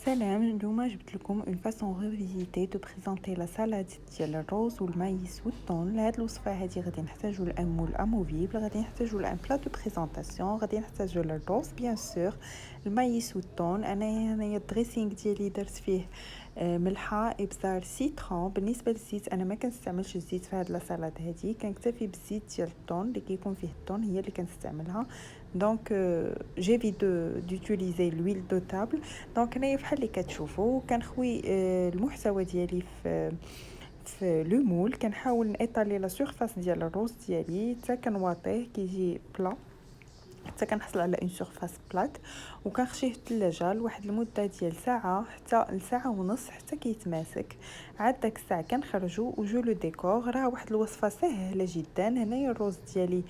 سلام، اليوم جبت لكم اون فاسون ريفيزيتي دو بريزونتي لا سالاد ديال الروز والمايس والطون. لهاد الوصفه هادي غادي نحتاجو الان مول اموفيبل، غادي نحتاجو الان بلا دو بريزونطاسيون، غادي نحتاجو الروز بيان سور، المايس والطون. انا هنايا الدريسينغ ديالي درت فيه ملحه ابزار سيترون. بالنسبه للزيت انا ما كنستعملش الزيت في هاد لا سالاد هادي، كنكتفي بالزيت ديال الطون اللي كيكون فيه الطون هي اللي كنستعملها. دونك جيفيت دوتيليزي لويل دو تابل. دونك هنايا بحال اللي كتشوفوا كنخوي المحتوى ديالي في لو مول، كنحاول نيطالي لا سيرفاس ديال الروز ديالي حتى كنواطيه كيجي بلا، حتى كنحصل على اون سيرفاس بلات، وكنخشيه في الثلاجه لواحد المده ديال ساعه حتى لساعه ونص حتى كيتماسك. عاد داك الساعه كنخرجو وجو لو ديكور. راه واحد الوصفه سهله جدا. هنايا الروز ديالي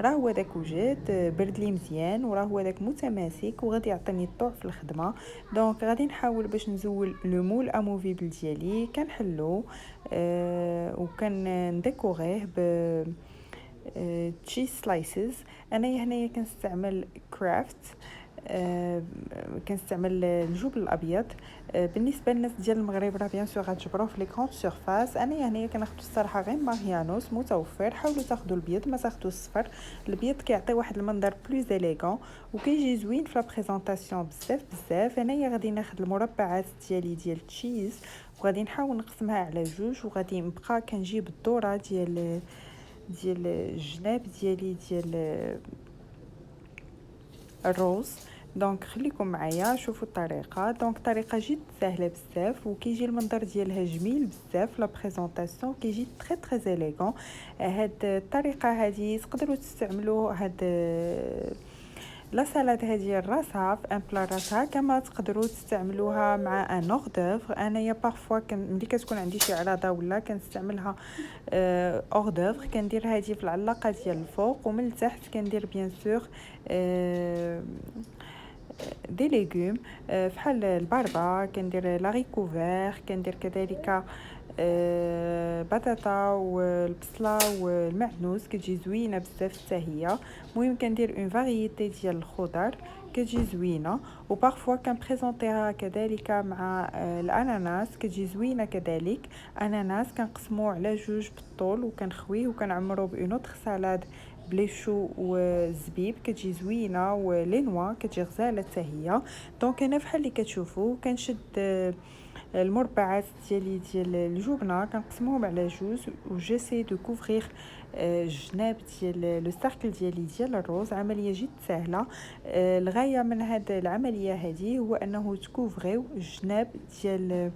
راه هو داك وجد برد لي مزيان، وراه هو داك متماسك وغادي يعطيني الطوع في الخدمه. دونك غادي نحاول باش نزول لو مول اموفيبل ديالي، كنحلو وكنديكوريه ب تشيز سلايسز. انايا هنايا كنستعمل كرافت، كنستعمل الجبن الابيض. بالنسبه للناس ديال المغرب راه بيان سور غتجبروه في لي كرون سيرفاس. انايا هنايا كناخذ الصراحه غير ماريانوس متوفر، حاولوا تاخذوا البيض ما تاخذوا الصفر. البيض كيعطي واحد المنظر بلوز اليغون وكيجي زوين في لا بريزونطاسيون بزاف بزاف. انايا غادي ناخذ المربعات ديالي ديال التشيز وغادي نحاول نقسمها على جوج، وغادي نبقى كنجيب الذره ديال الجناب ديالي ديال الروز. دونك خليكم معايا شوفوا الطريقه. دونك طريقه جد سهله بزاف وكيجي المنظر ديالها جميل بزاف، لا بريزونطاسيون كيجي تري تري اليغون. هاد الطريقه هذه تقدروا تستعملوا هاد لا سالاد هذه راسها في ان بلا راسها، كما تقدروا تستعملوها مع ان اوردوفر. انايا بارفوا ملي كتكون عندي شي عراضه ولا كنستعملها اوردوفر، كندير هذه في العلاقه ديال الفوق، ومن التحت كندير بيان سور دي ليغوم فحال الباربا، كندير لا ريكوفير، كندير كذلك بطاطا والبصله والمعدنوس كتجي زوينه بزاف حتى هي. المهم كندير اون فاريتي ديال الخضر كتجي زوينه. وبارفوا كنبريزونطيها كذلك مع الاناناس كتجي زوينه كذلك. اناناس كنقسموه على جوج بالطول وكنخويه وكنعمرو بأون اوتر سالاد بلي شو والزبيب كتجي زوينه، ولي نوا كتجي غزاله حتى هي. دونك انا بحال اللي كتشوفوا كنشد المربعات ديالي ديال الجبنه كنقسموهم على جوج وجيسي دو كوفرير الجناب ديال لو سيركل ديالي ديال الروز. عمليه جد سهله. الغايه من هاد العمليه هذه هو انه تكوفريو الجناب ديال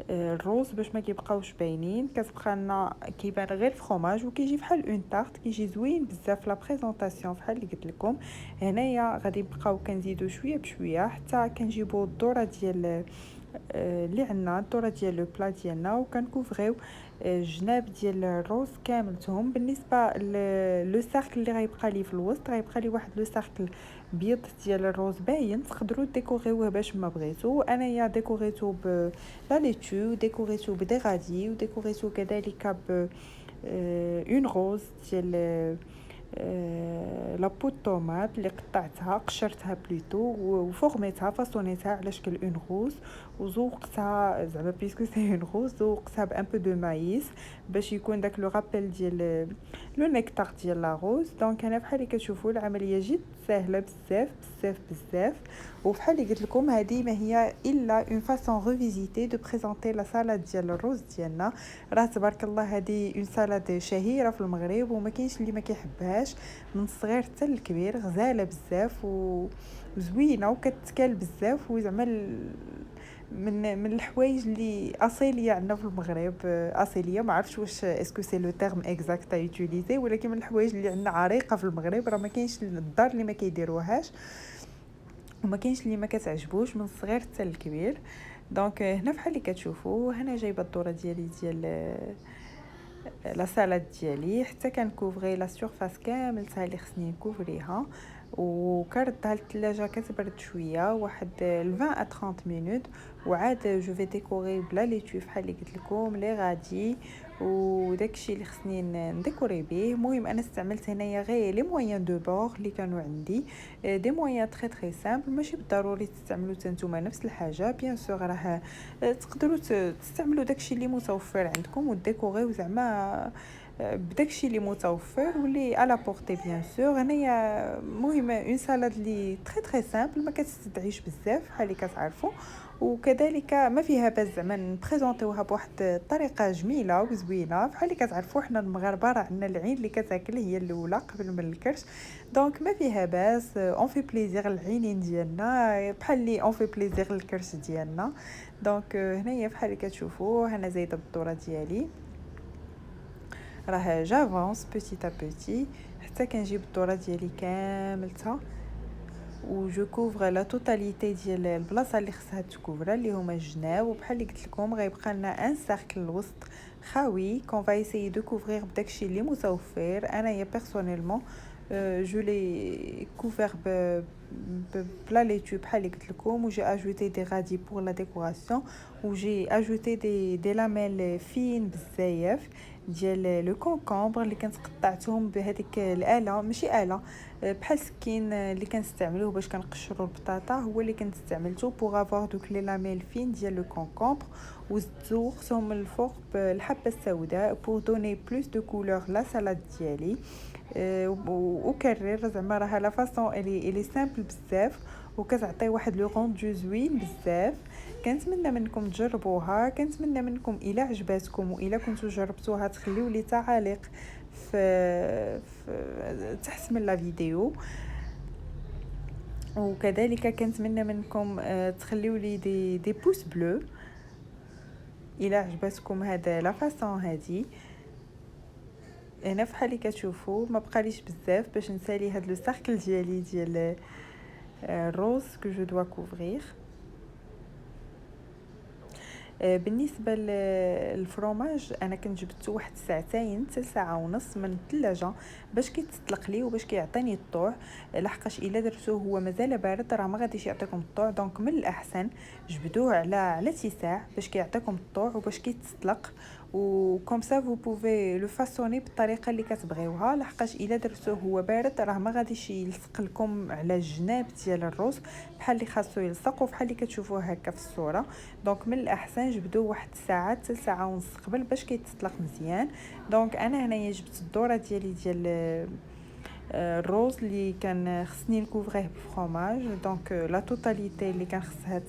الروز باش ما كيبقاوش باينين، كتبقى لنا كيبان غير الفرomاج وكيجي بحال اون طارت، كيجي زوين بزاف لا بريزونطاسيون بحال اللي قلت لكم. هنايا غادي نبقاو كنزيدو شويه بشويه حتى كنجيبو الذره ديال اللي عندنا، الذره ديال لو بلا ديالنا، وكنكوفريو الجناب ديال الروز كاملتهم. بالنسبه لو سيركل اللي غيبقى لي في الوسط غيبقى لي واحد لو سيركل بيض ديال الروز باين، تقدروا ديكوريوه باش ما بغيتو. انايا ديكوريتو ب لا ليتو، ديكوريتو بدي غادي، وديكوريتو كذلك ب اون روز ديال لا بوت طوماط اللي قطعتها قشرتها بليتو وفورميتها فاصونيتها على شكل اون روز، وزوقتها زعما بيسكو سي اون روز زوقتها بان بو دو مايس باش يكون داك لو رابيل ديال لو نيكتار ديال لا روز. دونك انا بحال اللي كتشوفوا العمليه جد سهله بزاف بزاف بزاف. وبحال اللي قلت لكم هذه ما هي الا اون فاسون ريفيزيتي دو بريزونتي لا سالاد ديال الروز ديالنا. راه تبارك الله هذه اون سالاد شهيره في المغرب وما كاينش اللي ما كيحبهاش، من الصغير حتى الكبير. غزاله بزاف وزوينه وكتكال بزاف، وزعما من الحوايج اللي اصيليه عندنا في المغرب. اصيليه ما عرفتش واش اسكو سي لو تيرم اكزاكت يوتيليزي، ولكن من الحوايج اللي عندنا عريقه في المغرب. راه ما كاينش الدار اللي ما كيديروهاش وما كاينش اللي ما كتعجبوش من الصغير حتى الكبير. دونك هنا بحال اللي كتشوفوا هنا جايبه الذره ديالي ديال لا سالاد ديالي حتى كنكوفري لا سيرفاس كاملتها اللي خصني نكوفريها، وكردها للثلاجه كتبرد شويه واحد 20 ا 30 مينوت. وعاد جو في ديكوري بلا ليتو بحال اللي قلت لكم لي غادي وداكشي اللي خصني نديكوري به. المهم انا استعملت هنايا غير لي مويان دو بور اللي كانوا عندي، دي مويان تري تري سامبل، ماشي بالضروري تستعملوا نتوما نفس الحاجه. بيان سور راه تقدروا تستعملوا داكشي اللي متوفر عندكم وديكوريو زعما بداكشي اللي متوفر واللي على بورتي. بيان سور هنايا المهم اون سالاد اللي تري تري سامبل، ما كتستدعيش بزاف بحال اللي كتعرفوا، وكذلك ما فيها باس زعما نبريزونطيوها بواحد الطريقه جميله وزوينه. بحال اللي كتعرفوا حنا المغاربه راه عندنا العين اللي كتاكل هي الاولى قبل من الكرش، دونك ما فيها باس اون في بليزير العينين ديالنا بحال اللي اون في بليزير الكرش ديالنا. دونك هنايا بحال اللي كتشوفوا انا زايده بالذره ديالي، راه جافونس بوتي ا بوتي حتى كنجيب الذره ديالي كاملتها و جو كوفر لا توتاليتي ديال البلاصه اللي خصها تكوفرا اللي هما الجناب. وبحال اللي قلت لكم غيبقى لنا ان سيركل الوسط خاوي كون فا ايسيي دو كوفرير بداكشي اللي متوفر. انايا بيرسونيلمون جو لي كوفر بلا ليتو بحال اللي قلت لكم، وجي اجوتي دي غادي بور لا ديكوراسيون، وجي اجوتي دي لاميل فين بزاف ديال لو كونكومبر اللي كنت قطعتهم بهذيك الاله، ماشي اله بحال سكين اللي كنستعملوه باش كنقشروا البطاطا، هو اللي كنت استعملته بوغ افوار دوك لي لاميل فين ديال لو كونكومبر، وزدتو خصهم من الفوق بالحبه السوداء بوغ دوني بلوس دو كولور لا سالاد ديالي. وكرر زعما راه لا فاصون الي سامبل بزاف وكتعطي واحد لو روندو زوين بزاف. كنتمنى منكم تجربوها، كنتمنى منكم الا عجباتكم والا كنتو جربتوها تخليو لي تعاليق في تحت من لا فيديو، وكذلك كنتمنى منكم تخليو لي دي بوس بلو الا عجباتكم هذا لا فاصون هذه. هنا فحال اللي كتشوفوا ما بقاليش بزاف باش نسالي هاد لو سيركل ديالي ديال الروز كو جو دوا كوفرير. بالنسبه للفرomage انا كنت جبته واحد ساعتين حتى ساعه ونص من الثلاجه باش كيتطلق لي وباش كيعطيني الطوع، لحقاش الا درتوه هو مازال بارد راه ما غاديش يعطيكم الطوع. دونك من الاحسن جبدوه على اتساع باش كيعطيكم الطوع وباش كيتطلق، و كوم سا فو بوفي لو فاسوني بالطريقه اللي كتبغيوها، لحقاش الا درتوه هو بارد راه ما غاديش يلصق لكم على الجناب ديال الروز بحال اللي خاصو يلصق وبحال اللي كتشوفوه هكا في الصوره. دونك من الاحسن جبدوه واحد الساعه حتى ساعه ونص قبل باش كيتطلق مزيان. دونك انا هنايا جبت الذره ديالي ديال الروز اللي كان خصني نكوفريه بفرomage. دونك لا توتاليتي اللي كان خصها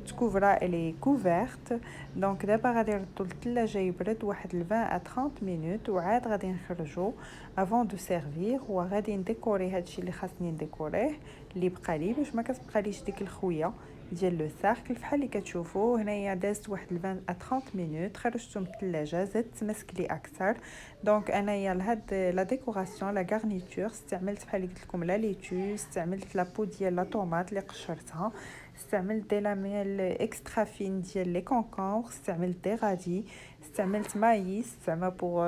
تكوفرا الي كوفرت. دونك دابا غادي نردو للثلاجه يبرد واحد 20 ا 30 مينوت وعاد غادي نخرجو افون دو سيرفير، وغادي نديكوري هادشي اللي خاصني نديكوريه اللي بقى لي باش ما كتبقاليش ديك الخويه ديال لو سيركل. فحال اللي كتشوفوا هنايا دازت واحد 20 ا 30 مينوت خرجته من الثلاجه زدت مسكلي اكثر. دونك انايا لهاد لا ديكوراسيون لا غارنيتور استعملت بحال اللي قلت لكم لا ليتو، استعملت لا بو ديال لا طوماط اللي قشرتها، استعملت دي لاميل اكسترا فين ديال لي كونكور، استعملت دي غادي، استعملت مايس زعما بوغ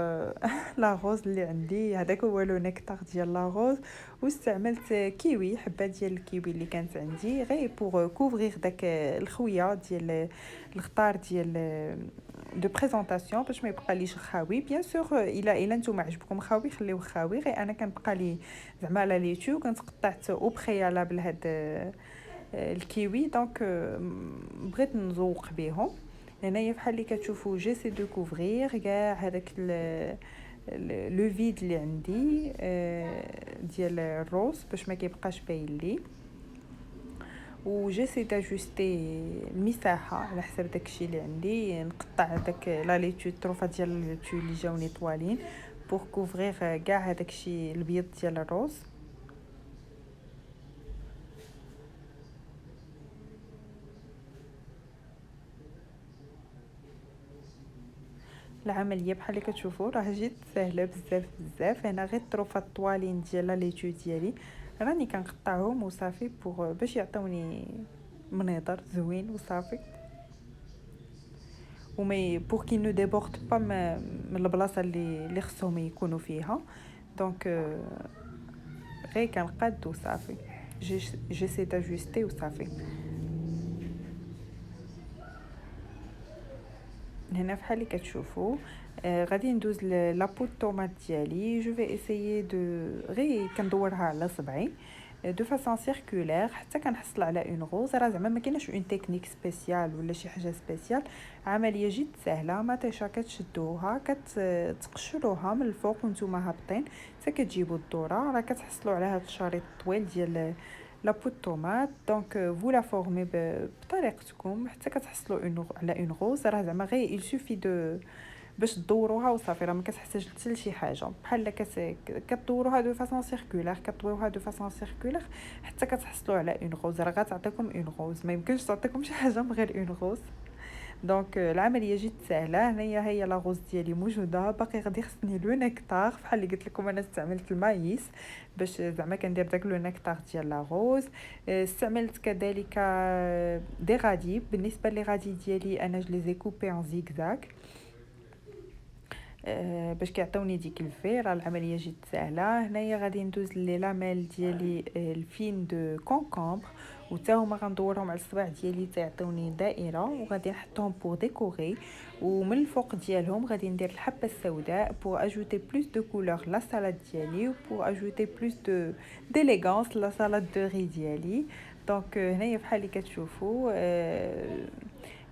لا روز اللي عندي هذاك هو لو نيكتار ديال لا روز، واستعملت كيوي حبه ديال الكيوي اللي كانت عندي غير بوغ كوفرير داك الخويه ديال الخطار ديال دو بريزونطاسيون باش ما يبقى ليش خاوي. بيان سور الا نتوما عجبكم خاوي خليوه خاوي، غير انا كنبقى لي زعما لا ليتو كنت قطعت او بريالابل هاد الكيوي. دونك بغيت نزوق بهم. هنايا بحال اللي كتشوفوا جيسي دو كوفرير كاع هذاك لو فيد اللي عندي ديال الروز باش ما كيبقاش باين لي، وجيسي داجوستي المساحه على حسب داكشي اللي عندي. نقطع داك لا ليتو الطروفه ديال الليتو اللي جاوني طوالين بور كوفرير كاع هذاكشي البيض ديال الروز. العمليه بحال اللي كتشوفوا راه جات سهله بزاف بزاف. هنا غير الطروفات الطوالين ديال لا ليتو ديالي راني كنقطعهم وصافي بوغ باش يعطوني منظر زوين وصافي، ومي بوغ كي نو ديبورد با من البلاصه اللي خصهم يكونوا فيها. دونك غير كنقاد وصافي جيسي داجوستي وصافي. هنا فحال اللي كتشوفوا غادي ندوز لابو الطوماط ديالي. جو في اسيي دو غير كندورها على صبعي دو فاسون سيركولير حتى كنحصل على اون غوز. راه زعما ما كايناش اون تكنيك سبيسيال ولا شي حاجه سبيسيال، عمليه جد سهله. مطيشه كتشدوها كتقشروها من الفوق وانتم هابطين حتى كتجيبوا الذره. راه كتحصلوا على هذا الشريط الطويل ديال لابو الطوماط. دونك فو لا فورمي بطريقتكم حتى كتحصلوا على اون غوز. راه زعما غير il suffit دو باش تدوروها وصافي. راه ما كتحتاج حتى لشي حاجه، بحال كدوروها دو فاسون سيركولير، كطويوها دو فاسون سيركولير حتى كتحصلوا على اون غوز. راه غتعطيكم اون غوز، ما يمكنش تعطيكم شي حاجه من غير اون غوز. دونك العمليه جد سهله. هنايا هي لا غوز ديالي موجوده، باقي غادي خصني لو نكتار. فحال اللي قلت لكم انا استعملت المايس باش زعما كندير داك لو نكتار ديال لا غوز. استعملت كذلك دي غادي. بالنسبه لي غادي ديالي انا جو لي زي كوبي ان زيكزاك باش كيعطيوني ديك الفي. راه العمليه جد سهله. هنايا غادي ندوز لي لاميل ديالي الفين دو كونكومبر، وتا هما غندورهم على الصباع ديالي تيعطيوني دائره، وغادي نحطهم بور ديكوري. ومن الفوق ديالهم غادي ندير الحبه السوداء بور اجوتي بلوس دو كولور لا سالاد ديالي، وبور اجوتي بلوس دو ديليغانس لا سالاد دو ري ديالي. دونك هنايا بحال اللي كتشوفوا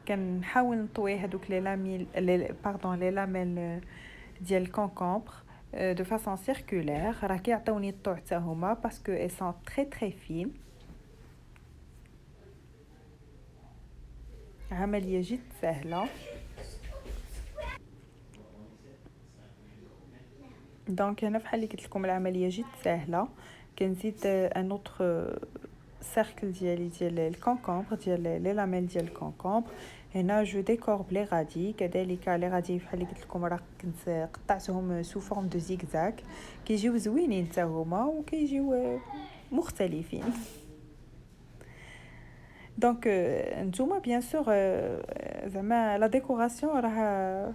كنحاول نطوي هذوك لي لاميل لي لاميل ديال الكونكومبر دو فاسون سيركولير. راه كيعطيوني الطوع حتى هما باسكو اي سون تري فين. عمليه جد سهله. دونك هنا فحال اللي قلت لكم العمليه جد سهله. كنزيد ان اوتر سيركل ديال الكونكومبر ديال لي لاميل ديال الكونكومبر. هنا جو ديكور بلي غادي. كذلك لي غادي بحال اللي قلت لكم راه كنت قطعتهم سو فورم دو زيكزاك، كيجيو زوينين حتى هما وكيجيو مختلفين. دونك نتوما بيان سور زعما لا ديكوراسيون راه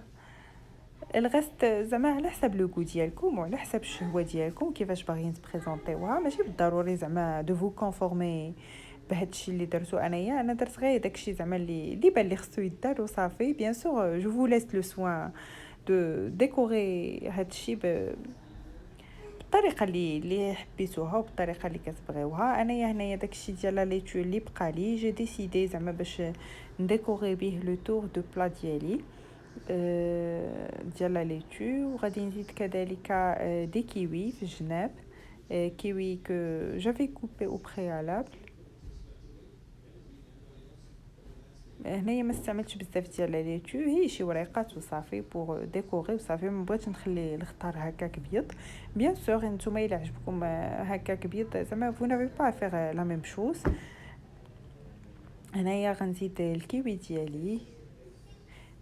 الغست زعما على حسب لو غو ديالكم وعلى حسب الشهوه ديالكم كيفاش باغيين تبريزونطيوها. ماشي بالضروري زعما دو فو كونفورمي بهذا الشيء اللي درتو انايا. انا درت غير داكشي زعما اللي بان لي خصو يدار وصافي. بيان سور جو فو ليس لو سوين دو ديكوري هذا الشيء بالطريقه اللي حبيتوها وبالطريقه اللي كتبغيوها. انايا هنايا داكشي ديال لا ليتو اللي بقى لي جي ديسيدي زعما باش نديكوري به لو تور دو بلا ديالي ديال لا ليتو. وغادي نزيد كذلك دي كيوي في الجناب، كيوي كو جافي كوبي او بريالابل. هنايا ما استعملتش بزاف ديال لا ليتو، هي شي وريقات وصافي بور ديكوري وصافي. ما بغيتش نخلي الخضار هكاك بيض. بيان سور نتوما الا عجبكم هكاك بيض زعما فو نافي با فيغ لا ميم شوز. هنايا غنزيد الكيوي ديالي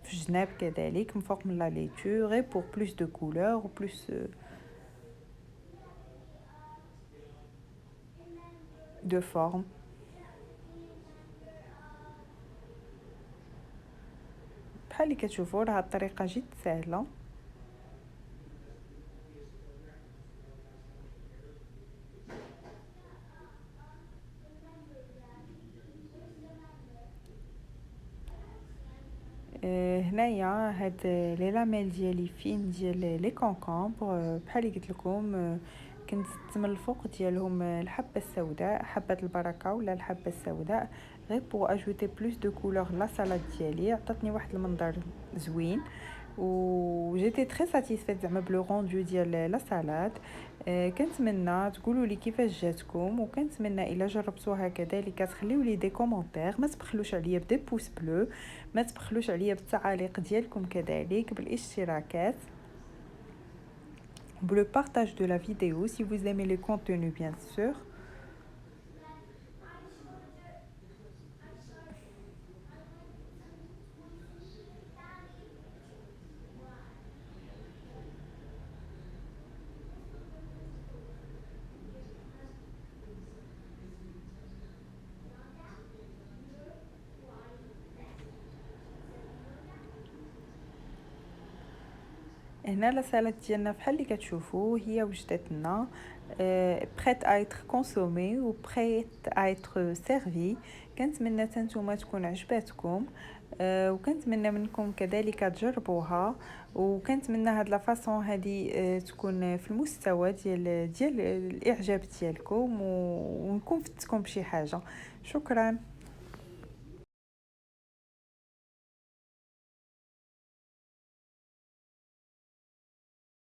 في الجناب كذلك من فوق من لا ليتو غير بور بلوس دو كولور و بلوس دو فورم. بحال اللي كتشوفوا راه الطريقه جد سهله. هنايا هاد لي لاميل ديالي فين ديال لي كونكومبر بحال اللي قلت لكم كنت من الفوق ديالهم الحبه السوداء، حبه البركه ولا الحبه السوداء غير بو اجوتي بلوس دو كولور لا سالاد ديالي. عطاتني واحد المنظر زوين و جيتي تري ساتيسفيت زعما بلو روندو ديال لا سالاد. كنتمنى تقولوا لي كيفاش جاتكم، وكنتمنى الا جربتوها كذلك تخليو لي دي كومونتير. ما تبخلوش عليا بدي بوس بلو، ما تبخلوش عليا بالتعاليق ديالكم كذلك بالاشتراكات le partage de la vidéo si vous aimez le contenu bien sûr. هنا لا سالاد ديالنا بحال اللي كتشوفوا هي وجدت لنا. prête à être consommée و prête à être servie. كنتمنى حتى نتوما تكون عجباتكم، وكنتمنى منكم كذلك تجربوها، وكنتمنى هاد لا فاصون هادي تكون في المستوى ديال الاعجاب ديالكم، ونكون فتكم بشي حاجه. شكرا.